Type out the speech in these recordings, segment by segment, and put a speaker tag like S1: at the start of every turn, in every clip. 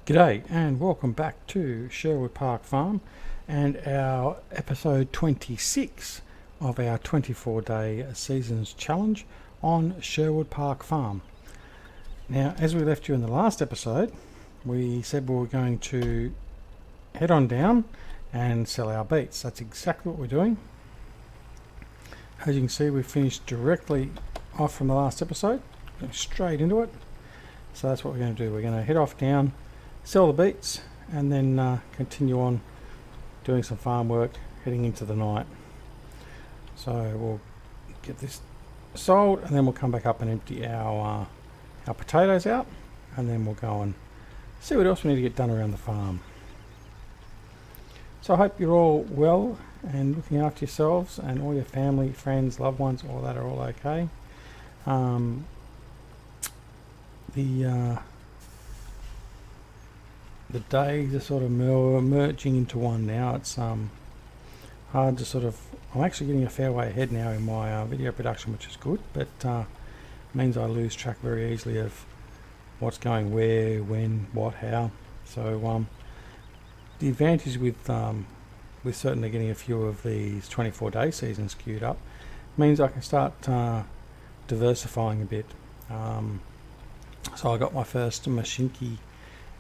S1: G'day and welcome back to Sherwood Park Farm and our episode 26 of our 24-day seasons challenge on Sherwood Park Farm. Now, as we left you in the last episode, we said we were going to head on down and sell our beets. That's exactly what we're doing. As you can see, we finished directly off from the last episode, going straight into it. So that's what we're going to do. We're going to head off down, sell the beets, and then continue on doing some farm work heading into the night. So we'll get this sold and then we'll come back up and empty our potatoes out, and then we'll go and see what else we need to get done around the farm. So I hope you're all well and looking after yourselves, and all your family, friends, loved ones, all that are all okay. The days are sort of merging into one now. It's hard to sort of... I'm actually getting a fair way ahead now in my video production, which is good, but means I lose track very easily of what's going where, when, what, how. So the advantage with certainly getting a few of these 24-day seasons queued up means I can start diversifying a bit. So I got my first Mashinki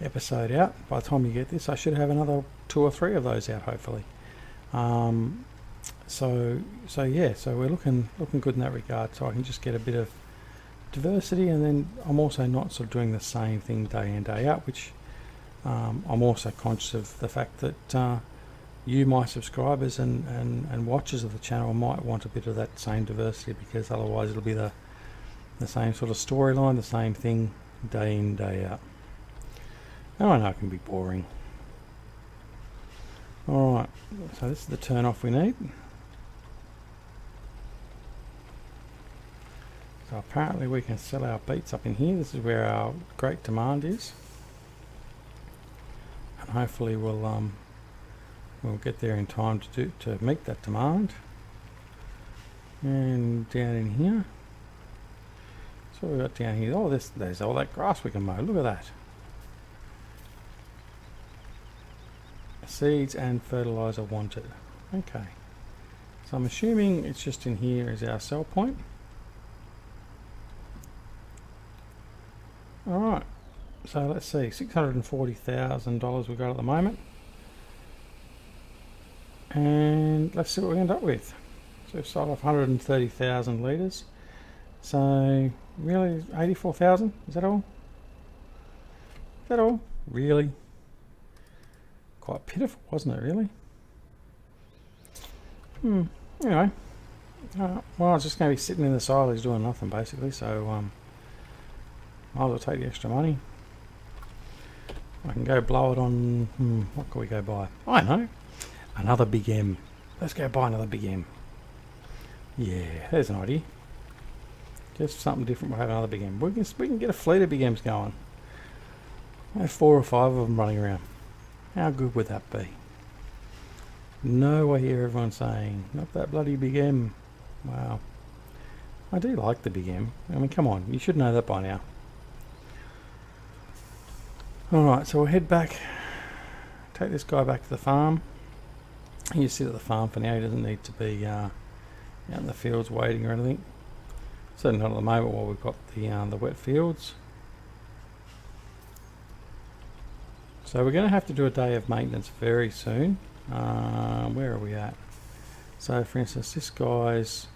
S1: episode out. By the time you get this, I should have another 2 or 3 of those out, hopefully. So we're looking good in that regard. So I can just get a bit of diversity, and then I'm also not sort of doing the same thing day in, day out, which I'm also conscious of the fact that you, my subscribers and watchers of the channel, might want a bit of that same diversity, because otherwise it'll be the same sort of storyline, the same thing day in, day out. Oh, I know it can be boring. Alright, so this is the turn off we need. So apparently we can sell our beets up in here. This is where our great demand is. And hopefully we'll get there in time to meet that demand. And down in here. So we've got down here, oh, there's all that grass we can mow. Look at that. Seeds and fertilizer wanted. Okay, so I'm assuming it's just in here is our sell point. Alright, so let's see, $640,000 we've got at the moment, and let's see what we end up with. So we've sold off 130,000 litres, so really 84,000, is that all? Is that all? Really? Quite pitiful, wasn't it, really? Anyway, well, I was just going to be sitting in the silage doing nothing, basically, so might as well take the extra money. I can go blow it on... what can we go buy? I know, another Big M. Let's go buy another Big M. Yeah, there's an idea. Just something different, we'll have another Big M. We can get a fleet of Big M's going. Have 4 or 5 of them running around. How good would that be? No, I hear everyone saying, not that bloody Big M. Wow. I do like the Big M. I mean, come on, you should know that by now. Alright, so we'll head back, take this guy back to the farm. He just sit at the farm for now. He doesn't need to be out in the fields waiting or anything. Certainly not at the moment while we've got the wet fields. So we're going to have to do a day of maintenance very soon. Where are we at? So for instance, this guy's...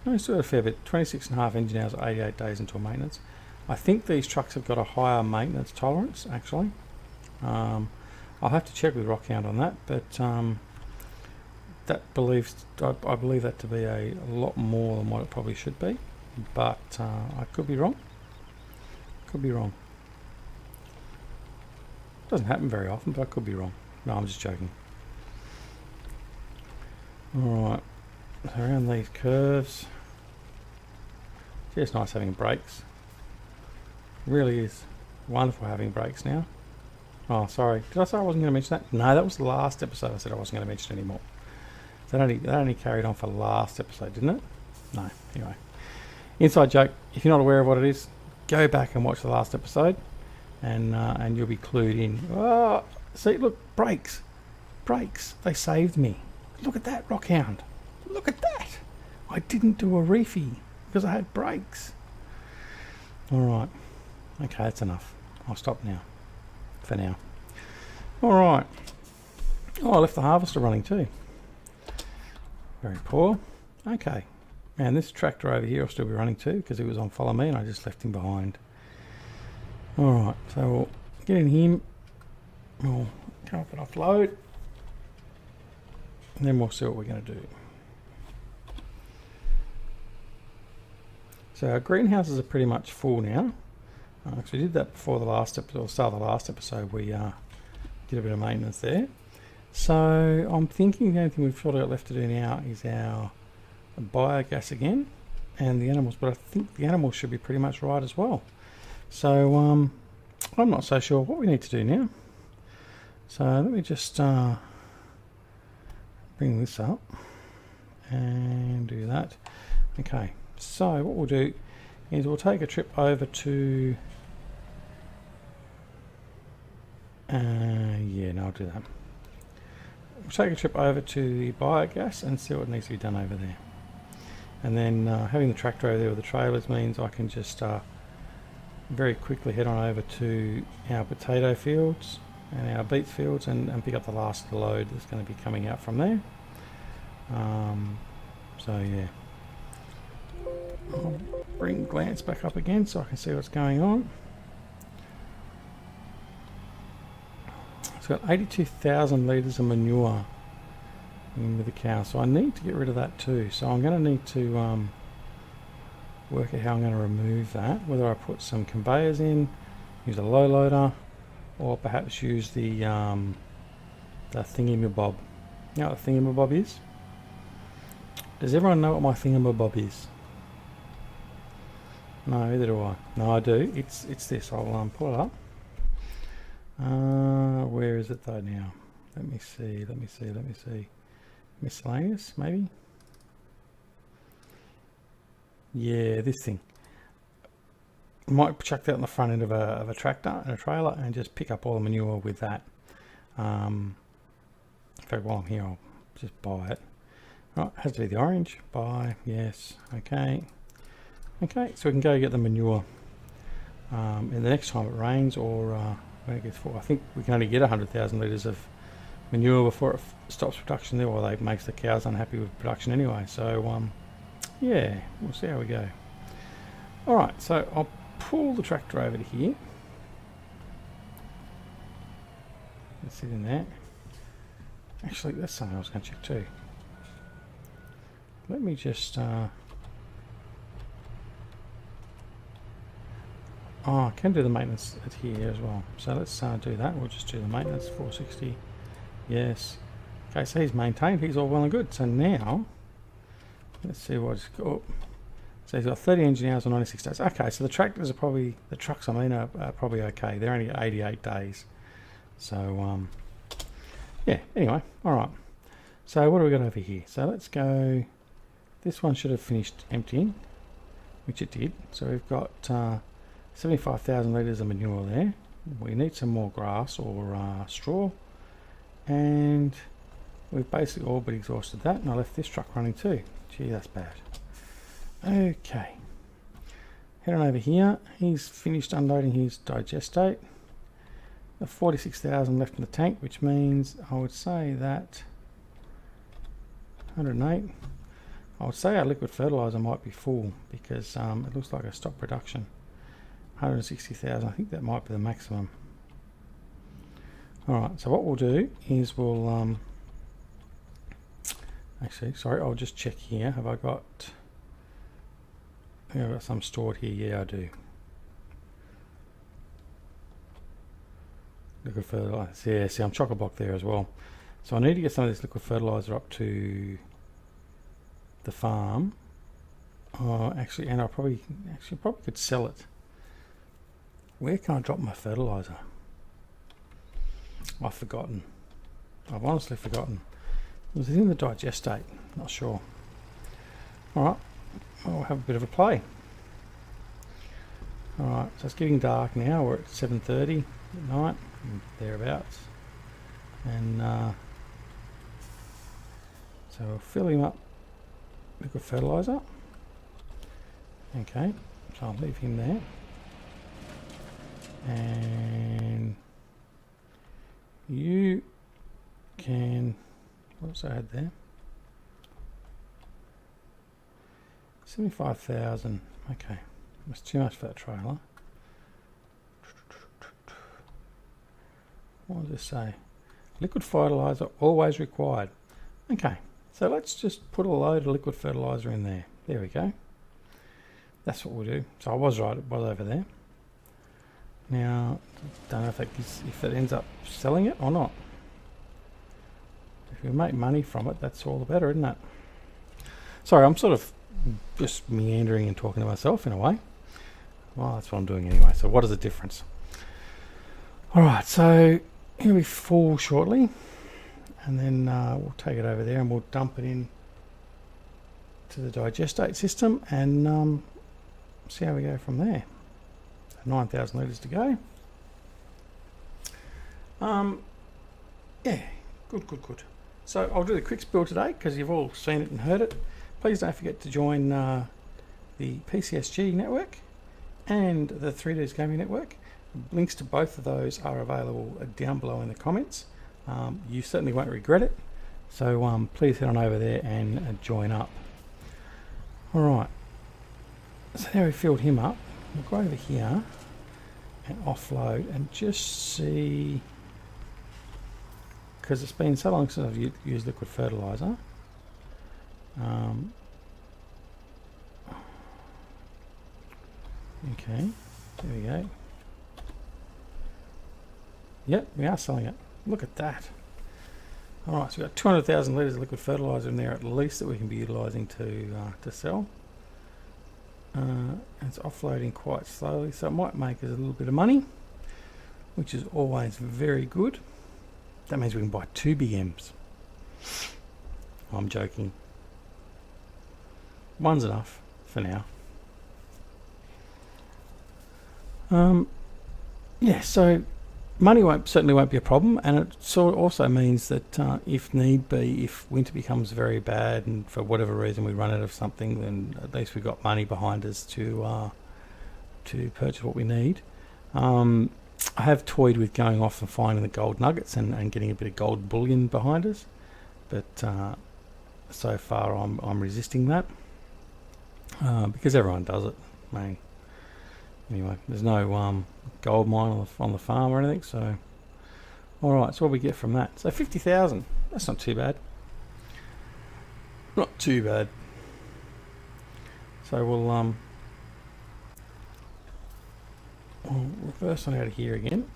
S1: No, he's still a fair bit. 26.5 engine hours, 88 days until maintenance. I think these trucks have got a higher maintenance tolerance, actually. I'll have to check with Rockhound on that, but I believe that to be a lot more than what it probably should be. But I could be wrong. Could be wrong. Doesn't happen very often, but I could be wrong. No, I'm just joking. Alright, so around these curves, it's nice having brakes. Really is wonderful having brakes now. Oh, sorry, did I say I wasn't going to mention that? No, that was the last episode I said I wasn't going to mention anymore. That only carried on for last episode, didn't it? No, anyway. Inside joke, if you're not aware of what it is, go back and watch the last episode. and you'll be clued in. Oh, see, look, brakes, they saved me. Look at that, Rockhound. Look at that. I didn't do a reefie because I had brakes. All right. Okay, that's enough. I'll stop now. For now. All right. Oh, I left the harvester running too. Very poor. Okay. And this tractor over here will still be running too because he was on follow me and I just left him behind. All right. So we'll get in him. We'll come up and offload. And then we'll see what we're going to do. So our greenhouses are pretty much full now. Because we did that before the last episode, or start of the last episode, we did a bit of maintenance there. So I'm thinking the only thing we've sort of got left to do now is our biogas again, and the animals. But I think the animals should be pretty much right as well. So I'm not so sure what we need to do now. So let me just bring this up and do that. Okay. So what we'll do is we'll take a trip over to I'll do that. We'll take a trip over to the biogas and see what needs to be done over there. And then having the tractor over there with the trailers means I can just very quickly head on over to our potato fields and our beets fields and pick up the last of the load that's going to be coming out from there. So yeah. I'll bring Glance back up again so I can see what's going on. It's got 82,000 litres of manure in with the cow, so I need to get rid of that too. So I'm going to need to work out how I'm going to remove that, whether I put some conveyors in, use a low loader, or perhaps use the thingamabob. You know what the thingamabob is? Does everyone know what my thingamabob is? No, either do I. No, I do. It's this. I'll pull it up. Where is it though now? Let me see. Miscellaneous, maybe? Yeah, this thing. I might chuck that on the front end of a tractor and a trailer and just pick up all the manure with that. In fact, while I'm here, I'll just buy it. Right, has to be the orange. Buy, yes, okay. Okay, so we can go get the manure and the next time it rains or when it gets full. I think we can only get 100,000 litres of manure before it stops production there, or they makes the cows unhappy with production anyway. So yeah, we'll see how we go. Alright, so I'll pull the tractor over to here. Let's sit in there. Actually, that's something I was going to check too. Let me just I can do the maintenance at here as well. So let's do that. We'll just do the maintenance, 460. Yes. Okay, so he's maintained. He's all well and good. So now, let's see what's got. Oh, so he's got 30 engine hours on 96 days. Okay, so the tractors are probably, the trucks I mean are probably okay. They're only 88 days. So, yeah, anyway, alright. So what do we got over here? So let's go, this one should have finished emptying, which it did. So we've got 75,000 litres of manure there. We need some more grass or straw, and we've basically all but exhausted that, and I left this truck running too. Gee, that's bad. Okay, head on over here. He's finished unloading his digestate. 46,000 left in the tank, which means I would say that 108. I would say our liquid fertilizer might be full because it looks like a stop production. 160,000, I think that might be the maximum. Alright, so what we'll do is we'll actually, sorry, I'll just check here. Have I got, I think I've got some stored here. Yeah, I do. Liquid fertilizer, yeah, see I'm chock-a-block there as well. So I need to get some of this liquid fertilizer up to the farm. Actually, and I probably could sell it. Where can I drop my fertilizer? I've forgotten. I've honestly forgotten. Was it in the digestate? Not sure. Alright, we'll have a bit of a play. Alright, so it's getting dark now. We're at 7:30 at night, thereabouts. And so we'll fill him up liquid fertiliser. Okay, so I'll leave him there. And you can, what else I had there? 75,000. Okay, that's too much for that trailer. What does this say? Liquid fertiliser always required. Okay, so let's just put a load of liquid fertiliser in there. There we go. That's what we'll do. So I was right, it was over there. Now, don't know if it ends up selling it or not. If we make money from it, that's all the better, isn't it? Sorry, I'm sort of just meandering and talking to myself in a way. Well, that's what I'm doing anyway. So what is the difference? Alright, so he'll be full shortly. And then we'll take it over there and we'll dump it in to the digestate system and see how we go from there. 9,000 litres to go. Yeah, good. So I'll do the quick spill today because you've all seen it and heard it. Please don't forget to join the PCSG network and the 3Ds Gaming Network. Links to both of those are available down below in the comments. You certainly won't regret it. So please head on over there and join up. Alright, so there we filled him up. We'll go over here and offload and just see, because it's been so long since I've used liquid fertiliser. Okay, there we go. Yep, we are selling it. Look at that. Alright, so we've got 200,000 litres of liquid fertiliser in there at least that we can be utilising to sell. It's offloading quite slowly, so it might make us a little bit of money, which is always very good. That means we can buy 2 BMs. I'm joking. One's enough for now. Yeah, so money certainly won't be a problem, and it also means that if need be, if winter becomes very bad and for whatever reason we run out of something, then at least we've got money behind us to purchase what we need. I have toyed with going off and finding the gold nuggets and getting a bit of gold bullion behind us, but so far I'm resisting that because everyone does it. I mean, anyway, there's no gold mine on the farm or anything, so alright, so what do we get from that? So 50,000, that's not too bad. Not too bad. So we'll reverse on out of here again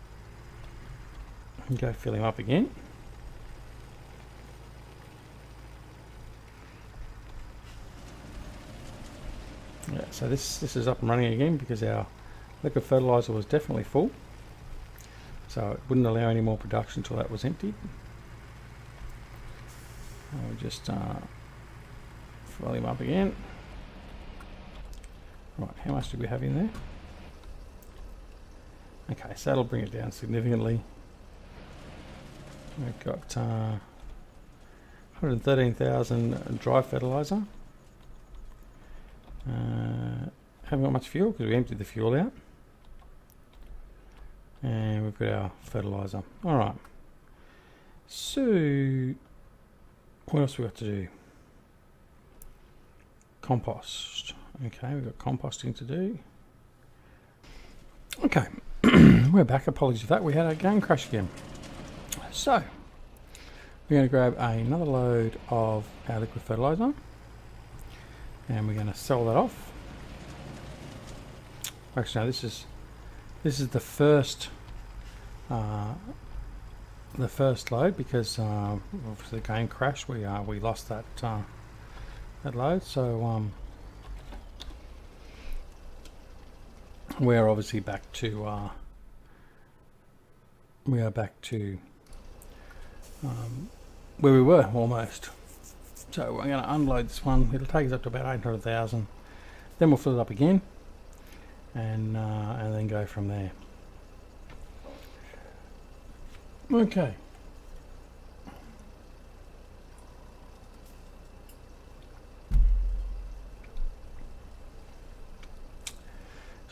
S1: and go fill him up again. Yeah, so this is up and running again because our liquid fertiliser was definitely full, so it wouldn't allow any more production until that was emptied. We'll just fill him up again. Right, how much do we have in there? Okay, so that'll bring it down significantly. We've got 113,000 dry fertiliser. Haven't got much fuel because we emptied the fuel out. And we've got our fertiliser. Alright. So, what else we got to do? Compost. Okay, we've got composting to do. Okay, we're back. Apologies for that. We had a game crash again. So, we're going to grab another load of our liquid fertiliser. And we're going to sell that off. Actually, no, this is the first load because obviously the game crashed. We lost that load, so we're obviously back to where we were almost. So I'm going to unload this one. It'll take us up to about 800,000. Then we'll fill it up again. and then go from there. Okay.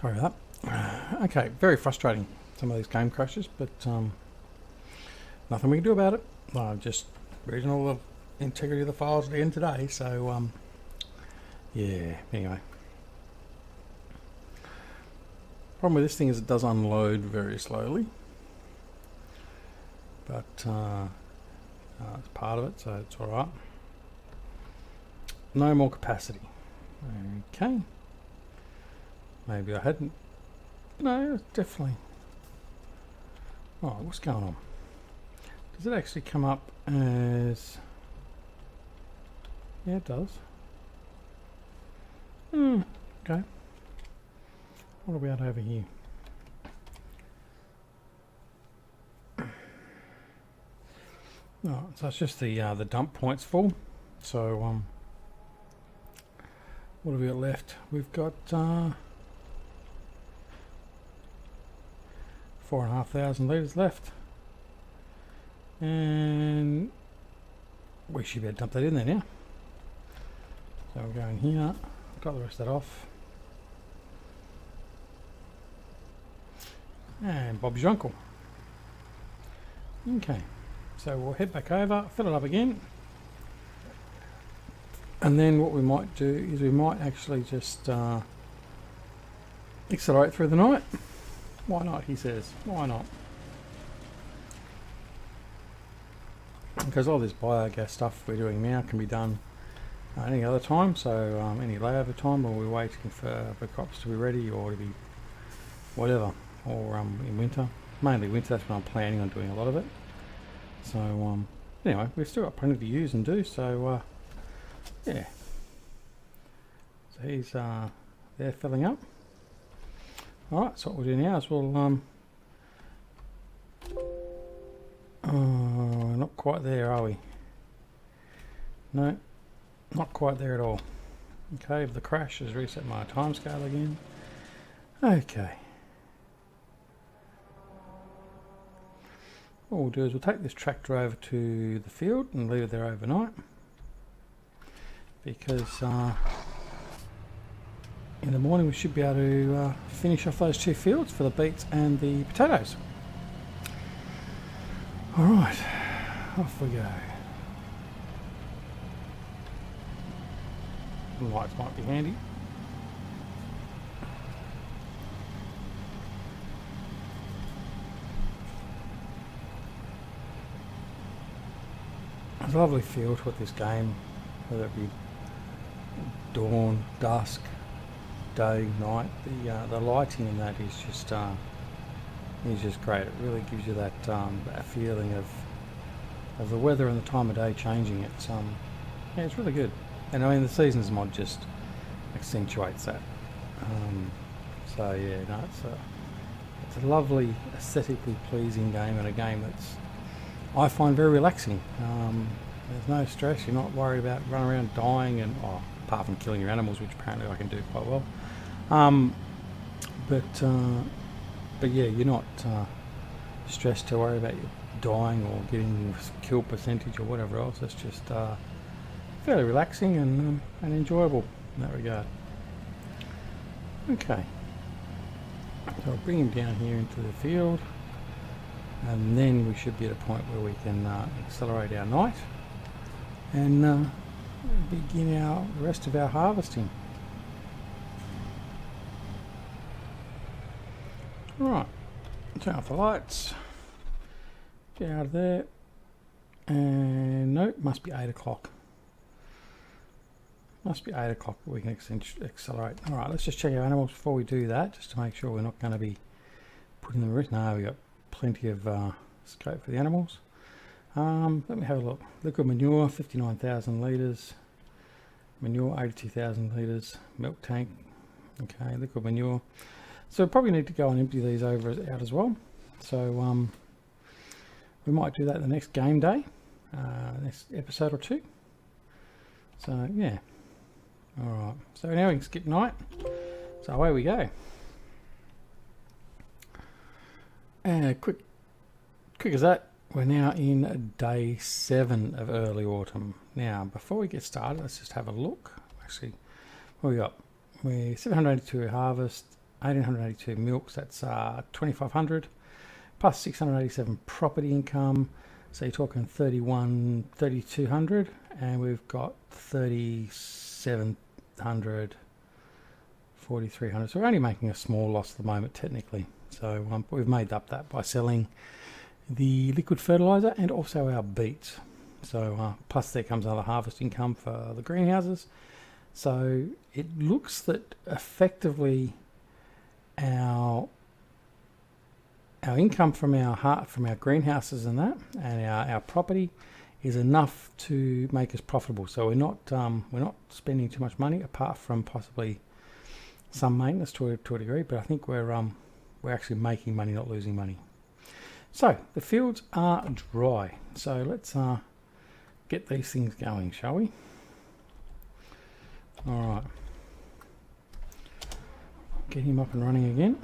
S1: Sorry about that. Okay, very frustrating, some of these game crashes, but nothing we can do about it. I'm just reading all the integrity of the files at the end today, so yeah, anyway. Problem with this thing is it does unload very slowly, but it's part of it, so it's alright. No more capacity. Okay. Maybe I hadn't. No, it's definitely. Oh, what's going on? Does it actually come up as... Yeah, it does. Okay. What are we at over here? Oh, so it's just the dump points full. So what have we got left? We've got 4,500 litres left, and we should be able to dump that in there now. So we're going here, got the rest of that off, and Bob's your uncle. Okay, so we'll head back over, fill it up again, and then what we might do is we might actually just accelerate through the night. Why not, he says. Why not? Because all this biogas stuff we're doing now can be done any other time, so any layover time, or we're waiting for crops to be ready, or to be whatever, or in winter. Mainly winter, that's when I'm planning on doing a lot of it. So anyway, we've still got plenty to use and do, so yeah. So he's there filling up. Alright, so what we'll do now is we'll not quite there, are we? No, not quite there at all. Okay, the crash has reset my timescale again. Okay. What we'll do is we'll take this tractor over to the field and leave it there overnight, because in the morning we should be able to finish off those two fields for the beets and the potatoes. Alright, off we go. The lights might be handy. It's a lovely feel to it, this game, whether it be dawn, dusk, day, night. The lighting in that is just great. It really gives you that that feeling of the weather and the time of day changing. It's yeah, it's really good. And I mean, the seasons mod just accentuates that. So yeah, no, it's a lovely, aesthetically pleasing game, and a game that's, I find, very relaxing. There's no stress. You're not worried about running around dying, and apart from killing your animals, which apparently I can do quite well. But yeah, you're not stressed to worry about you dying or getting kill percentage or whatever else. It's just fairly relaxing and enjoyable in that regard. Okay, so I'll bring him down here into the field, and then we should be at a point where we can accelerate our night and begin the rest of our harvesting. Right, turn off the lights, get out of there, and nope, must be 8 o'clock. Must be 8 o'clock that we can accelerate. Alright, let's just check our animals before we do that, just to make sure we're not going to be putting them at risk. No, we've got plenty of scope for the animals. Let me have a look. Liquid manure, 59,000 litres. Manure, 82,000 litres. Milk tank, okay, liquid manure. So we probably need to go and empty these out as well. So we might do that the next game day, next episode or two. So yeah. Alright, so now we can skip night. So away we go. And quick as that, we're now in day 7 of early autumn. Now, before we get started, let's just have a look. Actually, what we got? We're 782 harvest, 1882 milks. That's 2500 plus 687 property income. So you're talking 3200, and we've got 3700, 4300. So we're only making a small loss at the moment, technically. So we've made up that by selling the liquid fertilizer and also our beets. So plus there comes another harvest income for the greenhouses. So it looks that effectively our income from our greenhouses and that, and our property is enough to make us profitable. So we're not spending too much money, apart from possibly some maintenance to a degree. But I think we're actually making money, not losing money. So the fields are dry. So let's get these things going, shall we? All right. Get him up and running again.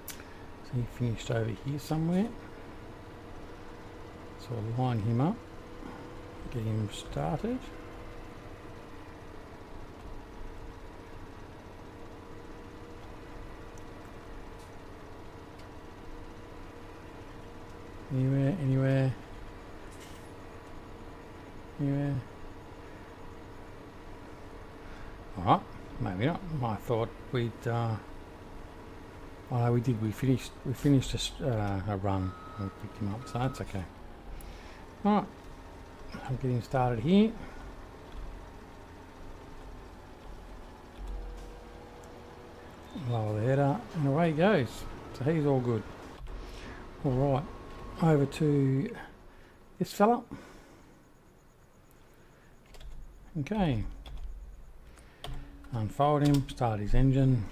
S1: So he finished over here somewhere. So I'll line him up, get him started. Anywhere. Alright, maybe not. I thought we'd oh no, we finished a run and we picked him up, so that's okay. Alright, I'm getting started here. Lower the header and away he goes. So he's all good. Alright, over to this fella. Okay. Unfold him, start his engine.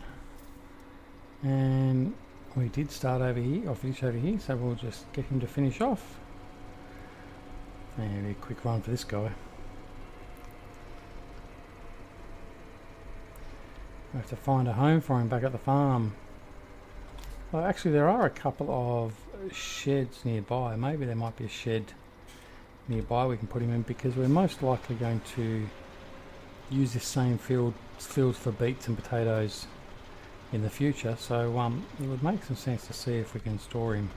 S1: And we did start over here, or finish over here, so we'll just get him to finish off. Maybe a quick run for this guy. We have to find a home for him back at the farm. Well, actually there are a couple of sheds nearby. Maybe there might be a shed nearby we can put him in, because we're most likely going to use this same fields for beets and potatoes in the future. So it would make some sense to see if we can store him.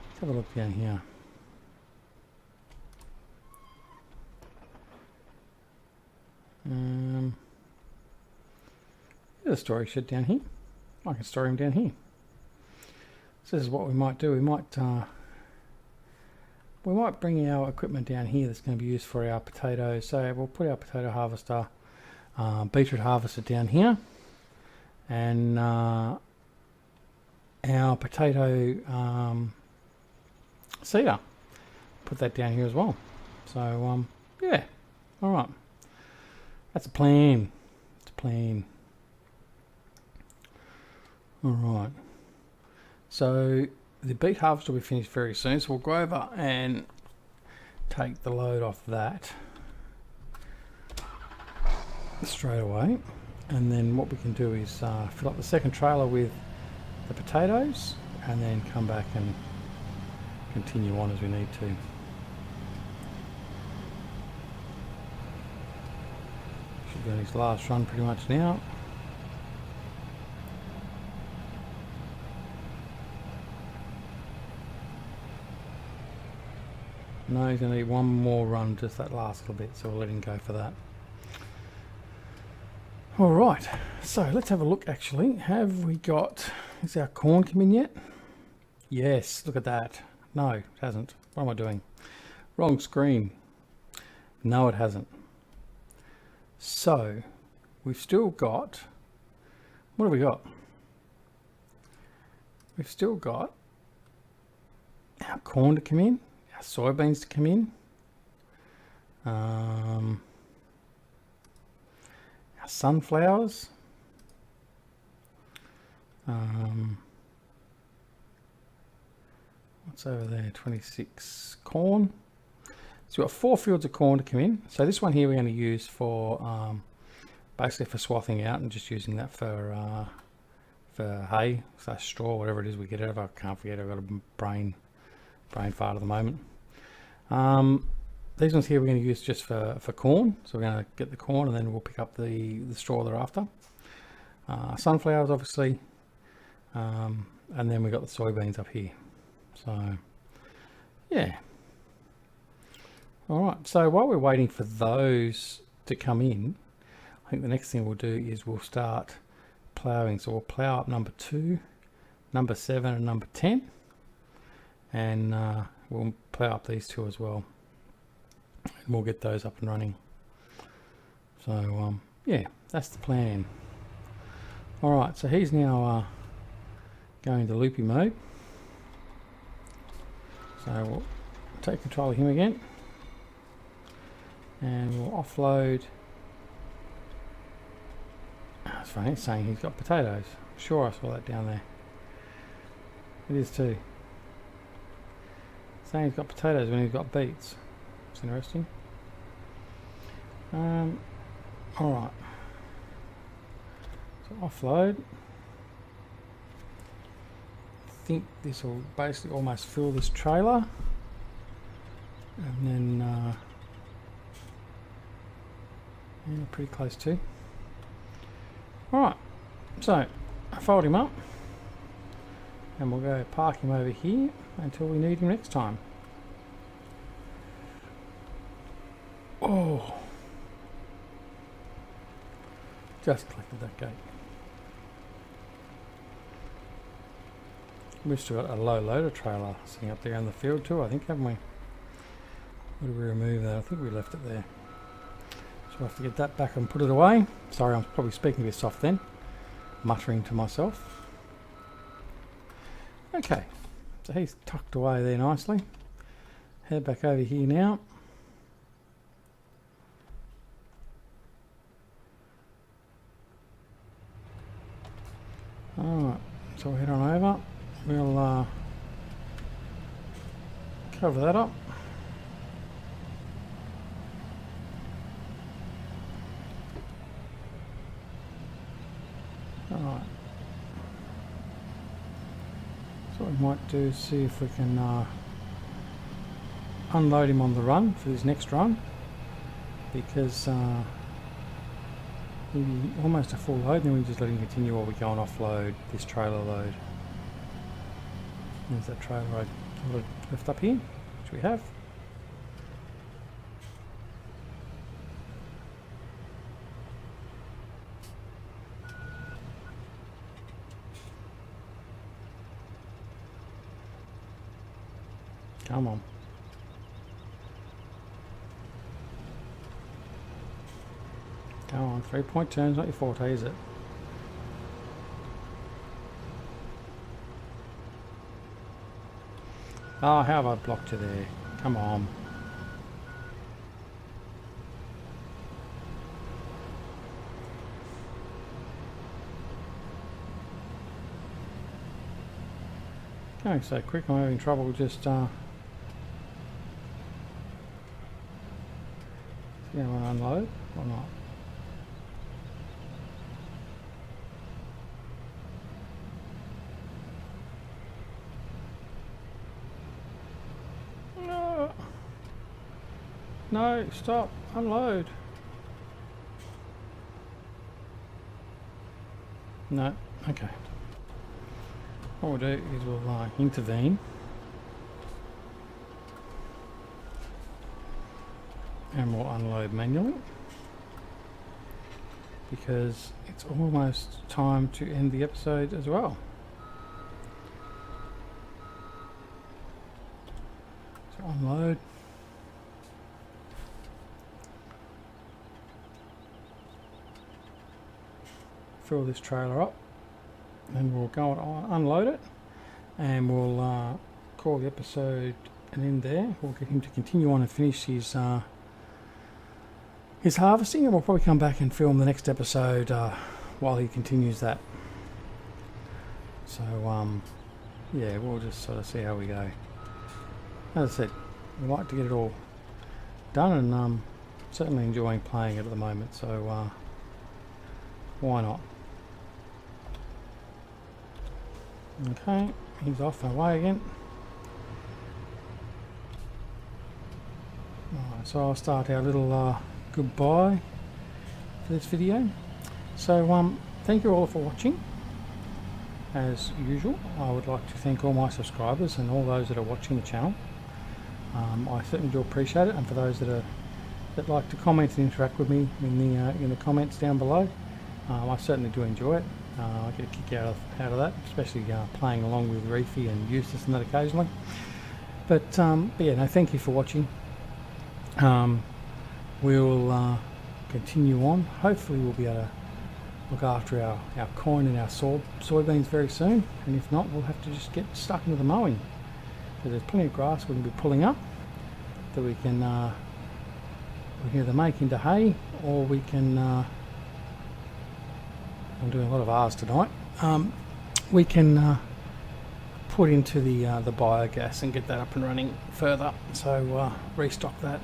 S1: Let's have a look down here. There's a storage shed down here. I can store him down here. So this is what we might do. We might bring our equipment down here that's going to be used for our potatoes. So we'll put our potato harvester, beetroot harvester down here, and our potato seeder. Put that down here as well. So yeah, all right. That's a plan. It's a plan. All right. So the beet harvest will be finished very soon, so we'll go over and take the load off that straight away, and then what we can do is fill up the second trailer with the potatoes, and then come back and continue on as we need to. Should be on his last run pretty much now. No, he's going to need one more run, just that last little bit, so we'll let him go for that. Alright, so let's have a look actually. Have we got, is our corn come in yet? Yes, look at that. No, it hasn't. What am I doing? Wrong screen. No, it hasn't. So, we've still got, what have we got? We've still got our corn to come in. Soybeans to come in, our sunflowers, what's over there, 26 corn. So we've got 4 fields of corn to come in. So this one here we're going to use for basically for swathing out and just using that for for hay, so straw, whatever it is we get out of. I can't forget, I've got a brain fart at the moment. These ones here we're going to use just for corn, so we're going to get the corn and then we'll pick up the straw thereafter. Sunflowers obviously, and then we've got the soybeans up here. So yeah. Alright, so while we're waiting for those to come in, I think the next thing we'll do is we'll start ploughing. So we'll plough up number 2, number 7 and number 10, and we'll plough up these two as well, and we'll get those up and running. So yeah, that's the plan. Alright, so he's now going to loopy mode, so we'll take control of him again and we'll offload. That's funny, it's saying he's got potatoes. Sure, I saw that down there. It is too. It's saying he's got potatoes when he's got beets. It's interesting. Alright. So offload. I think this will basically almost fill this trailer. And then yeah, pretty close to. Alright, so I fold him up and we'll go park him over here until we need him next time. Oh, just collected that gate. We've still got a low loader trailer sitting up there in the field too, I think, haven't we? Where did we remove that? I think we left it there. So we'll have to get that back and put it away. Sorry, I'm probably speaking a bit soft then, muttering to myself. Okay, so he's tucked away there nicely. Head back over here now. Alright, so we'll head on over. We'll cover that up. Alright. So what we might do is see if we can unload him on the run for his next run, because he'll be almost a full load, and then we just let him continue while we go and offload this trailer load. There's that trailer I left up here, which we have. Come on. Come on, 3-point turns, not your forte, is it? Oh, how have I blocked you there? Come on. Going so quick, I'm having trouble just you know, unload or not. No, stop, unload. No, okay. What we'll do is we'll intervene. And we'll unload manually, because it's almost time to end the episode as well. So unload. Fill this trailer up, and we'll go and unload it, and we'll call the episode an end there. We'll get him to continue on and finish his harvesting, and we'll probably come back and film the next episode while he continues that. So yeah, we'll just sort of see how we go. As I said, we like to get it all done, and certainly enjoying playing it at the moment, so why not? Okay, he's off and away again. Alright, so I'll start our little goodbye for this video. So thank you all for watching. As usual, I would like to thank all my subscribers and all those that are watching the channel. I certainly do appreciate it, and for those that like to comment and interact with me in the comments down below, I certainly do enjoy it. I get a kick out of that, especially playing along with Reefy and Eustace and that occasionally. But yeah, no, thank you for watching. We'll continue on. Hopefully we'll be able to look after our corn and our soybeans very soon, and if not, we'll have to just get stuck into the mowing. So there's plenty of grass we can be pulling up that we can either make into hay, or we can I'm doing a lot of R's tonight. We can put into the biogas and get that up and running further, so restock that.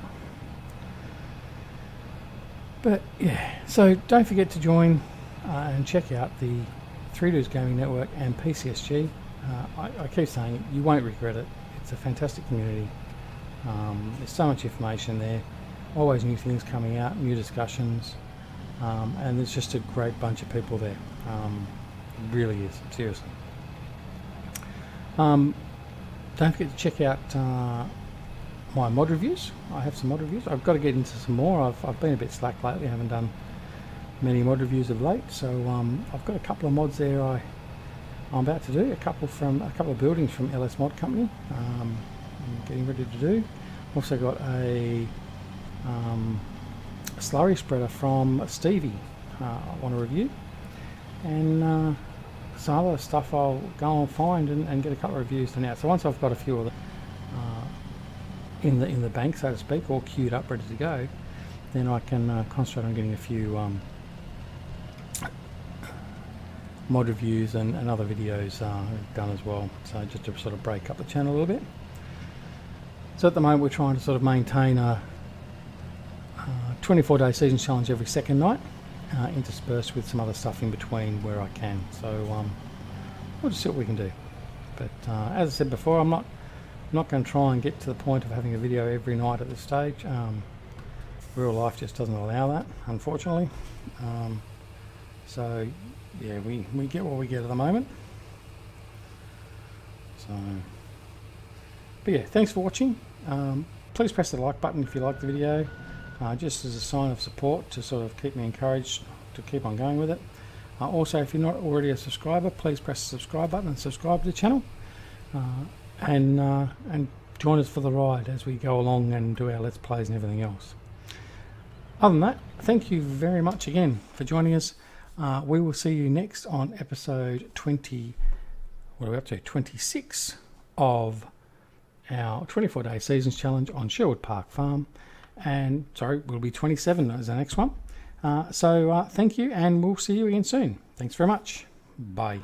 S1: But yeah, so don't forget to join and check out the 3 Dudes Gaming Network and PCSG. I keep saying it, you won't regret it. It's a fantastic community. There's so much information there, always new things coming out, new discussions, and there's just a great bunch of people there. It really is, seriously. Don't forget to check out my mod reviews. I have some mod reviews. I've got to get into some more. I've been a bit slack lately. I haven't done many mod reviews of late, so I've got a couple of mods there I'm about to do. A couple of buildings from LS Mod Company. I'm getting ready to do. Also got a slurry spreader from Stevie I want to review, and some other stuff I'll go and find and get a couple of reviews done out. So once I've got a few of them in the bank, so to speak, all queued up ready to go, then I can concentrate on getting a few mod reviews and other videos done as well, so just to sort of break up the channel a little bit. So at the moment we're trying to sort of maintain a 24-day season challenge every second night, interspersed with some other stuff in between where I can. So we'll just see what we can do. But as I said before, I'm not going to try and get to the point of having a video every night at this stage. Real life just doesn't allow that, unfortunately. So yeah, we get what we get at the moment. So, but yeah, thanks for watching. Please press the like button if you like the video, just as a sign of support to sort of keep me encouraged to keep on going with it. Also, if you're not already a subscriber, please press the subscribe button and subscribe to the channel, and join us for the ride as we go along and do our Let's Plays and everything else. Other than that, thank you very much again for joining us. We will see you next on episode 20. What are we up to? 26 of our 24-day seasons challenge on Sherwood Park Farm, and sorry, will be 27 as the next one. So thank you, and we'll see you again soon. Thanks very much. Bye.